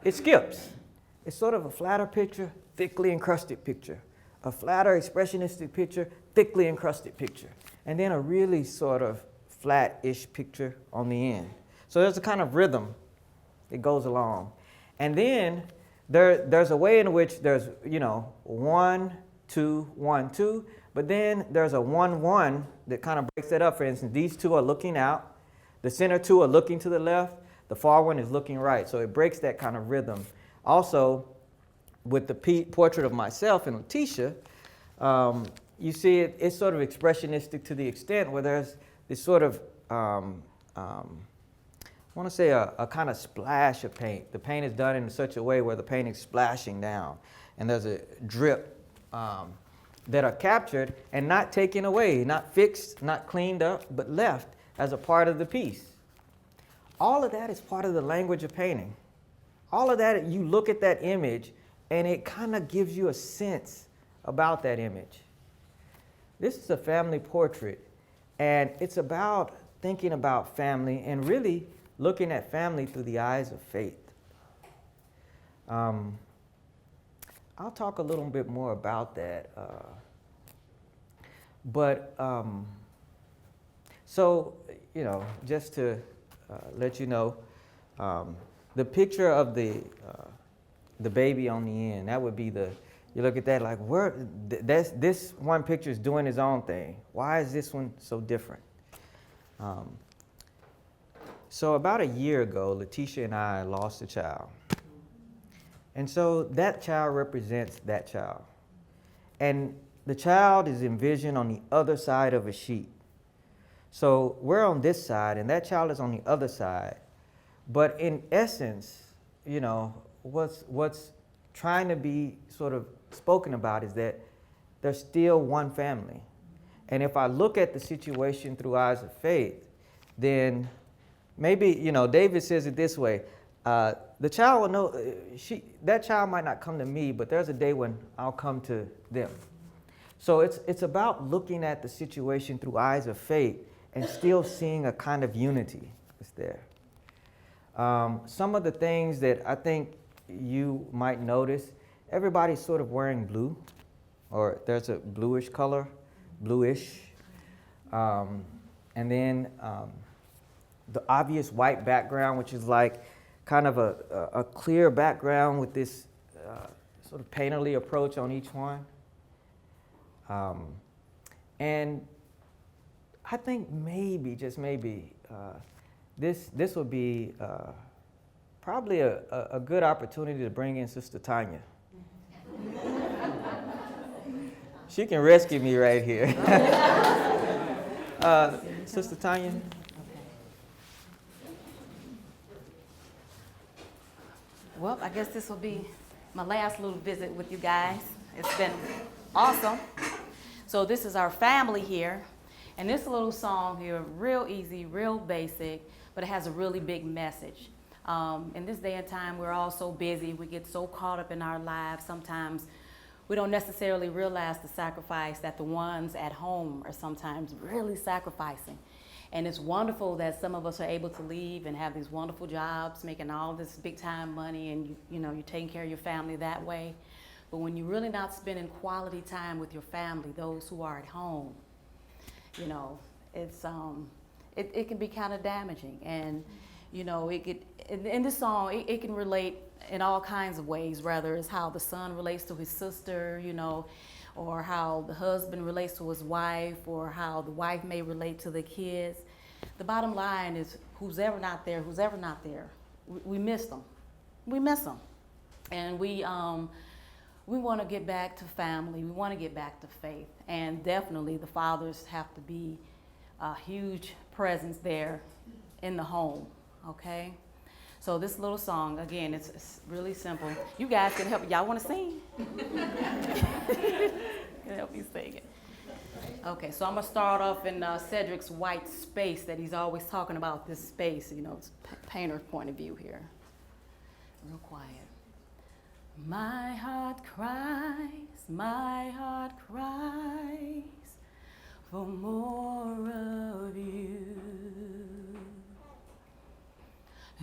It skips. It's sort of a flatter picture, thickly encrusted picture. A flatter, expressionistic picture, thickly encrusted picture. And then a really sort of flat-ish picture on the end. So there's a kind of rhythm that goes along. And then there's a way in which there's, 1, 2, 1, 2, but then there's a 1, 1 that kind of breaks that up. For instance, these two are looking out. The center two are looking to the left. The far one is looking right. So it breaks that kind of rhythm. Also, with the portrait of myself and Letitia, you see it's sort of expressionistic to the extent where there's this sort of want to say a kind of splash of paint. The paint is done in such a way where the paint is splashing down, and there's a drip that are captured and not taken away, not fixed, not cleaned up, but left as a part of the piece. All of that is part of the language of painting. All of that, you look at that image, and it kind of gives you a sense about that image. This is a family portrait, and it's about thinking about family and really looking at family through the eyes of faith. I'll talk a little bit more about that. So, just to let you know, the picture of the baby on the end, that would be you look at that like, this one picture is doing its own thing. Why is this one so different? So about a year ago, Letitia and I lost a child. And so that child represents that child. And the child is envisioned on the other side of a sheet. So we're on this side, and that child is on the other side. But in essence, what's trying to be sort of spoken about is that there's still one family. And if I look at the situation through eyes of faith, then maybe, David says it this way, the child will know, that child might not come to me, but there's a day when I'll come to them. So it's about looking at the situation through eyes of faith and still seeing a kind of unity that's there. Some of the things that I think you might notice, everybody's sort of wearing blue, or there's a bluish color, bluish. And then the obvious white background, which is like kind of a clear background with this sort of painterly approach on each one. And I think maybe, just maybe, this would be probably a good opportunity to bring in Sister Tanya. She can rescue me right here. Sister Tanya. Well, I guess this will be my last little visit with you guys. It's been awesome. So this is our family here. And this little song here, real easy, real basic, but it has a really big message. In this day and time, we're all so busy. We get so caught up in our lives. Sometimes we don't necessarily realize the sacrifice that the ones at home are sometimes really sacrificing. And it's wonderful that some of us are able to leave and have these wonderful jobs, making all this big time money, and you're taking care of your family that way. But when you're really not spending quality time with your family, those who are at home, it's it can be kind of damaging. And it could, in this song, it can relate in all kinds of ways, whether it's how the son relates to his sister, or how the husband relates to his wife, or how the wife may relate to the kids. The bottom line is, who's ever not there, we miss them. We miss them. And we want to get back to family. We want to get back to faith. And definitely the fathers have to be a huge presence there in the home, okay? So this little song, again, it's really simple. You guys can help. Y'all want to sing? Can help you sing it. Okay, so I'm going to start off in Sedrick's white space that he's always talking about, this space. It's painter's point of view here. Real quiet. My heart cries for more of you.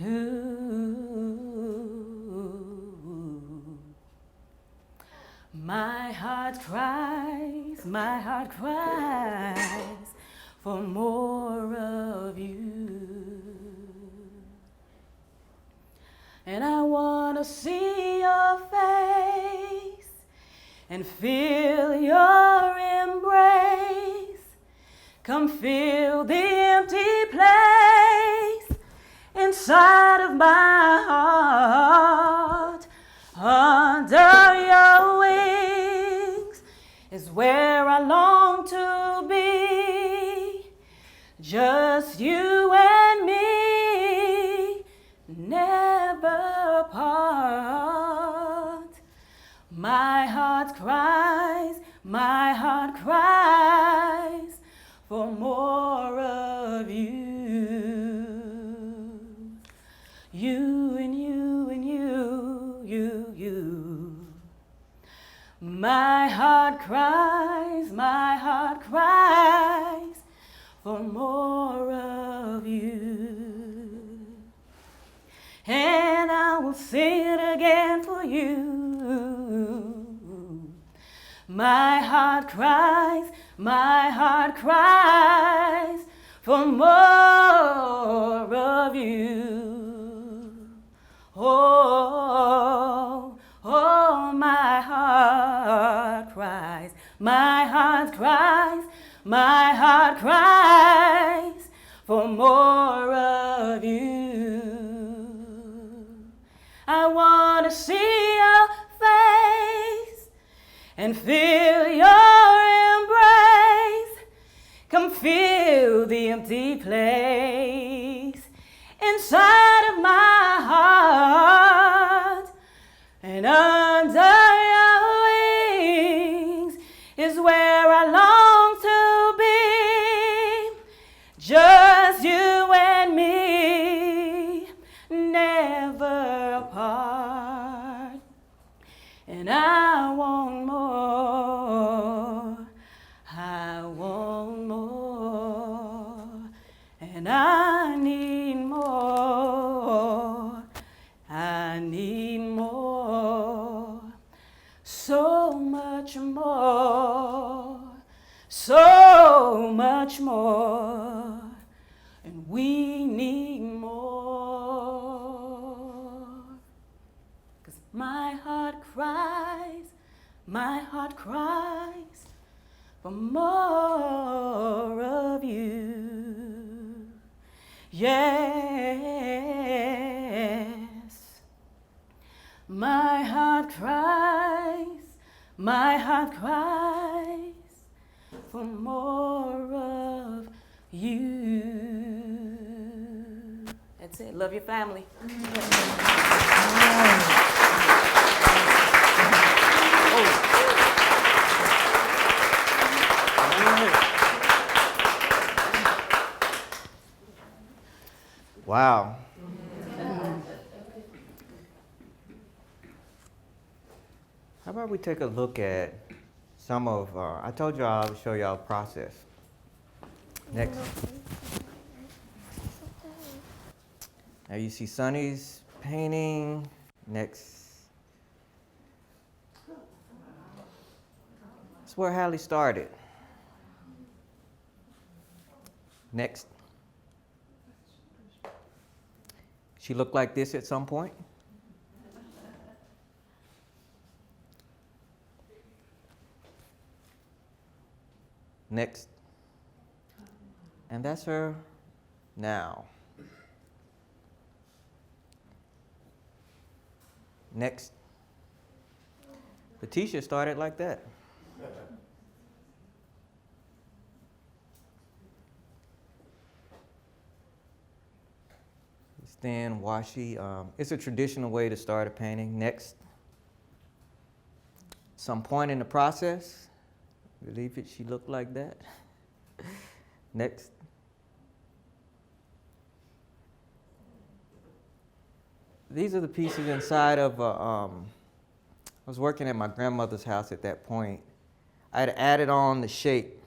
Ooh. My heart cries for more of you. And I want to see your face and feel your embrace. Come fill the empty place inside of my heart. Under your wings is where I long to be. Just you and me. never part. My heart cries for more of you. You and you and you, you. My heart cries for more of you. And I will sing it again for you. My heart cries for more of you. Oh, oh, my heart cries for more of you. I want to see your face and feel your embrace. Come fill the empty place inside of my heart. And under your wings is where I long to be. Just you and me, never apart. And I want more, I want more, and I need more, I need more, so much more, so much more, and we need more. 'Cause my heart cries for more of you. Yes, my heart cries for more of you. That's it. Love your family. Wow. How about we take a look at some of, I told you I would show y'all a process. Next. Now you see Sonny's painting. Next. That's where Hallie started. Next. She looked like this at some point. Next. And that's her now. Next. The t-shirt started like that. It's thin, washy. It's a traditional way to start a painting. Next. Some point in the process, believe it, she looked like that. Next. These are the pieces inside of, I was working at my grandmother's house at that point. I had added on the shape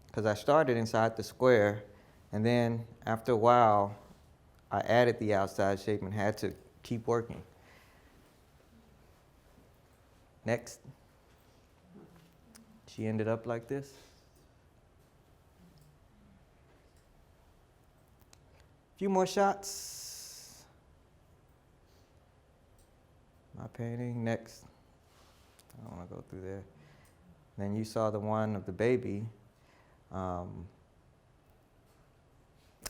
because I started inside the square, and then after a while, I added the outside shape and had to keep working. Next. She ended up like this. A few more shots. My painting. Next. I don't want to go through there. Then you saw the one of the baby.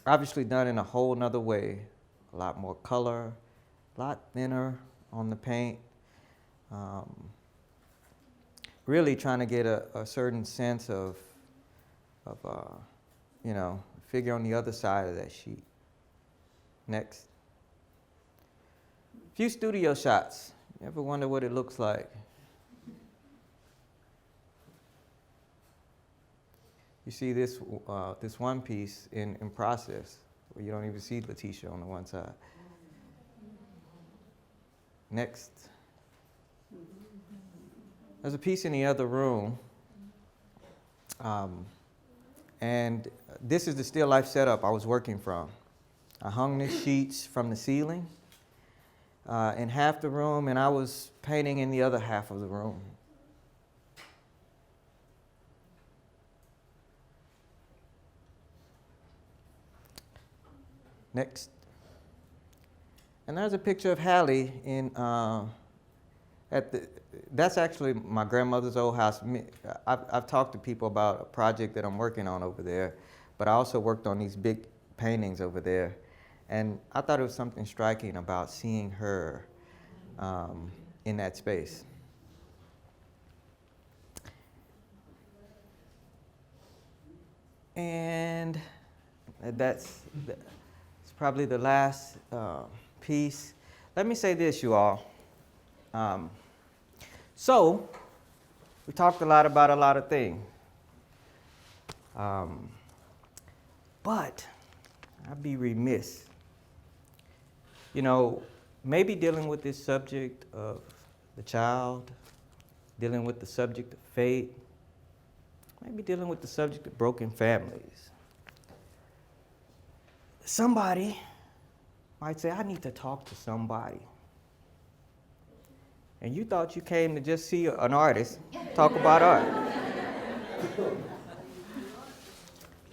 Obviously done in a whole nother way. A lot more color, a lot thinner on the paint. Really trying to get a certain sense of figure on the other side of that sheet. Next. few studio shots. You ever wonder what it looks like? You see this one piece in process where you don't even see Letitia on the one side. Next. There's a piece in the other room. And this is the still life setup I was working from. I hung the sheets from the ceiling in half the room, and I was painting in the other half of the room. Next. And there's a picture of Hallie in that's actually my grandmother's old house. I've talked to people about a project that I'm working on over there, but I also worked on these big paintings over there. And I thought it was something striking about seeing her in that space. And that's probably the last piece. Let me say this, you all. So, we talked a lot about a lot of things. But I'd be remiss. You know, maybe dealing with this subject of the child, dealing with the subject of faith, maybe dealing with the subject of broken families. Somebody might say, I need to talk to somebody. And you thought you came to just see an artist talk about art.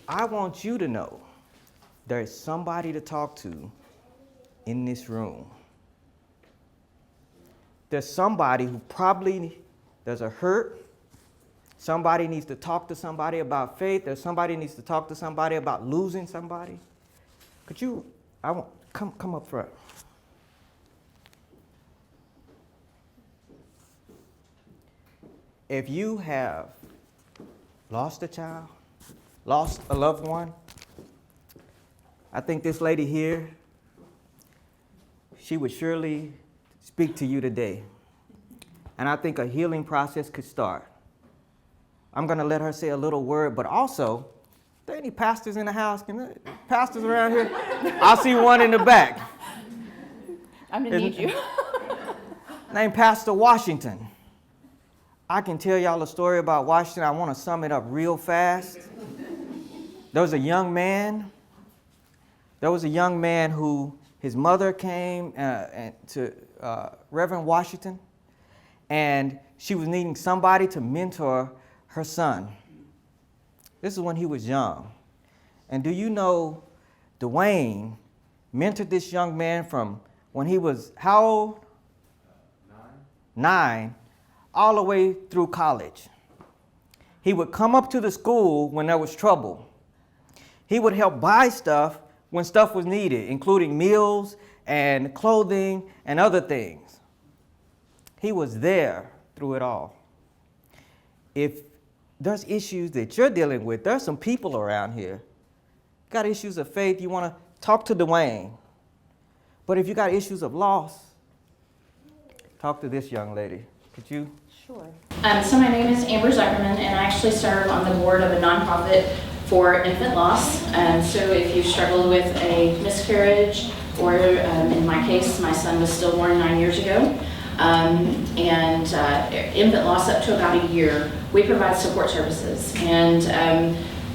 I want you to know there's somebody to talk to in this room. There's somebody who probably, there's a hurt. Somebody needs to talk to somebody about faith. There's somebody needs to talk to somebody about losing somebody. Could you, come up front. If you have lost a child, lost a loved one, I think this lady here, she would surely speak to you today. And I think a healing process could start. I'm going to let her say a little word, but also, are there any pastors in the house? Pastors around here? I see one in the back. I'm going to need you. Named Pastor Washington. I can tell y'all a story about Washington. I want to sum it up real fast. There was a young man who, his mother came to Reverend Washington, and she was needing somebody to mentor her son. This is when he was young. And do you know Dwayne mentored this young man from when he was how old? 9. All the way through college. He would come up to the school when there was trouble. He would help buy stuff when stuff was needed, including meals and clothing and other things. He was there through it all. If there's issues that you're dealing with, there's some people around here. Got issues of faith, you want to talk to Dwayne. But if you got issues of loss, talk to this young lady. Could you? Sure. So my name is Amber Zuckerman, and I actually serve on the board of a nonprofit for infant loss. So if you struggle with a miscarriage, or in my case, my son was stillborn 9 years ago, and infant loss up to about a year, we provide support services. And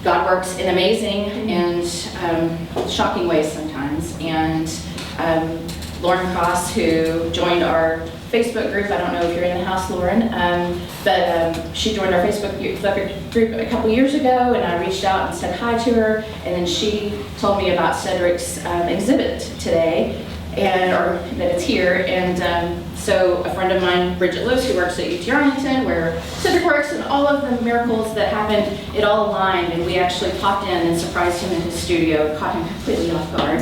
God works in amazing and shocking ways sometimes. And Lauren Cross, who joined our Facebook group. I don't know if you're in the house, Lauren, but she joined our Facebook group a couple years ago, and I reached out and said hi to her, and then she told me about Sedrick's exhibit today, or that it's here, and so a friend of mine, Bridget Lewis, who works at UT Arlington, where Sedrick works, and all of the miracles that happened, it all aligned, and we actually popped in and surprised him in his studio, caught him completely off guard,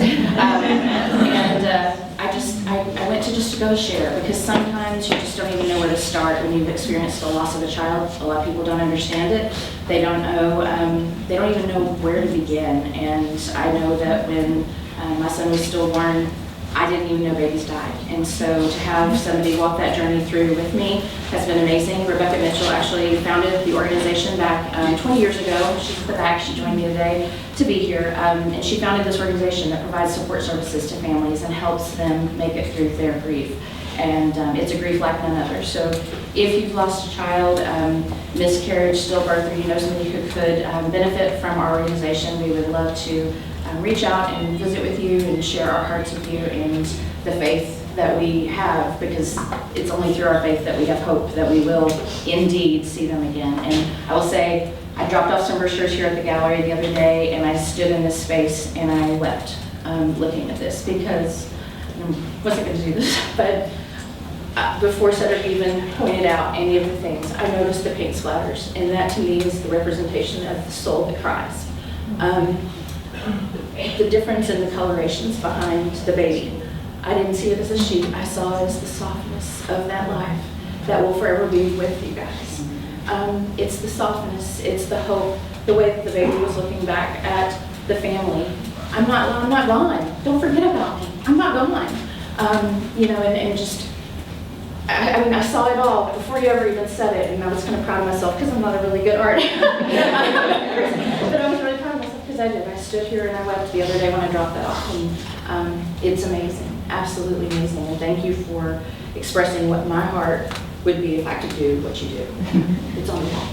I went to go share, because sometimes you just don't even know where to start when you've experienced the loss of a child. A lot of people don't understand it. They don't know, they don't even know where to begin. And I know that when my son was stillborn, I didn't even know babies died. And so to have somebody walk that journey through with me has been amazing. Rebecca Mitchell actually founded the organization back 20 years ago. She's at the back, she joined me today to be here. And she founded this organization that provides support services to families and helps them make it through their grief. And it's a grief like none other. So if you've lost a child, miscarriage, stillbirth, or you know somebody who could benefit from our organization, we would love to reach out and visit with you and share our hearts with you and the faith that we have, because it's only through our faith that we have hope that we will indeed see them again. And I will say, I dropped off some brochures here at the gallery the other day, and I stood in this space and I wept looking at this, because I wasn't going to do this, but before Sedrick even pointed out any of the things, I noticed the paint splatters, and that to me is the representation of the soul that cries. The difference in the colorations behind the baby. I didn't see it as a sheep, I saw it as the softness of that life that will forever be with you guys. It's the softness, it's the hope, the way that the baby was looking back at the family. I'm not gone, don't forget about me, I'm not gone. You know, and just, I mean, I saw it all before you ever even said it, and I was kind of proud of myself because I'm not a really good artist. But I was really proud of myself because I did. I stood here and I wept the other day when I dropped that off, and it's amazing, absolutely amazing. And thank you for expressing what my heart would be if I could do what you do. It's on the wall.